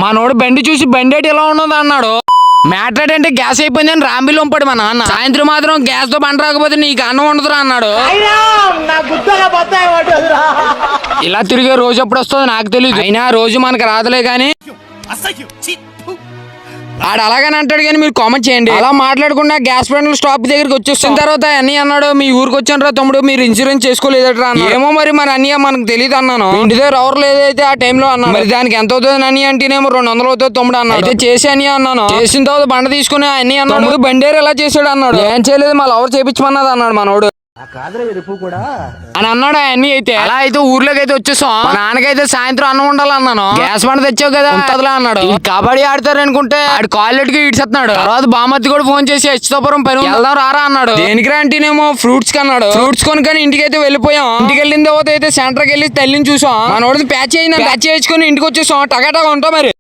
మనోడు బండి చూసి బండి ఏంటి ఎలా ఉన్నది అన్నాడు. మ్యాటర్ అంటే గ్యాస్ అయిపోయిందని రాంబిల్ ఉంపాడు మా నాన్న. సాయంత్రం మాత్రం గ్యాస్ తో బండి రాకపోతే నీకు అన్నం ఉండదురా అన్నాడు. ఇలా తిరిగే రోజు ఎప్పుడు వస్తుందో నాకు తెలియదు. అయినా రోజు మనకు రాదులే గానీ ఆడు అలాగని అంటాడు. కానీ మీరు కామెంట్ చేయండి. అలా మాట్లాడకుండా గ్యాస్ బండ్లు స్టాప్ దగ్గరికి వచ్చేసిన తర్వాత అన్నయ్య అన్నాడు, మీ ఊరికి వచ్చాను రా తమ్ముడు, మీరు ఇన్సూరెన్స్ చేసుకోలేదట్రా అన్న. ఏమో మరి మన అన్నయ్య మనకు తెలియదు అన్నాను. ఇంటి దగ్గర ఎవరు లేదైతే ఆ టైంలో అన్నాను. మరి దానికి ఎంత అవుతుంది అన్నయ్య అంటేనేమో 200 అవుతుంది తమ్ముడు అన్నాడు. అయితే చేసి అన్నయ్య అన్నాను. చేసిన తర్వాత బండ తీసుకుని అన్నయ్య అన్నాడు, బండేరు ఎలా చేసాడు అన్నాడు. ఏం చేయలేదు మా లవర్ చేపించమన్నది అన్నాడు మనోడు అని అన్నాడు. అన్ని అయితే అలా అయితే ఊర్లోకి అయితే వచ్చేసాం. మా నాన్నకైతే సాయంత్రం అన్నం ఉండాలన్నాను. గ్యాస్ బండ తెచ్చావు కదా ఉంటదిలా అన్నాడు. కబడ్డీ ఆడతారు అనుకుంటే ఆడు కాళ్ళెట్కి ఇడ్చేస్తున్నాడు. తర్వాత బామర్తి కూడా ఫోన్ చేసి హెచ్చుతోపురం పని వెళ్దాం రారా అన్నాడు. దేనికి అంటేనేమో ఫ్రూట్స్ కన్నాడు. ఫ్రూట్స్ కొనుక్కొని ఇంటికి అయితే వెళ్ళిపోయాం. ఇంటికి వెళ్ళిన తర్వాత అయితే సెంటర్కి వెళ్ళి తల్లిని చూసాం. మనోడిని ప్యాచ్ అయింది. ప్యాచ్ చేసుకుని ఇంటికి వచ్చేసాం. టగాటగా ఉంటాం మరి.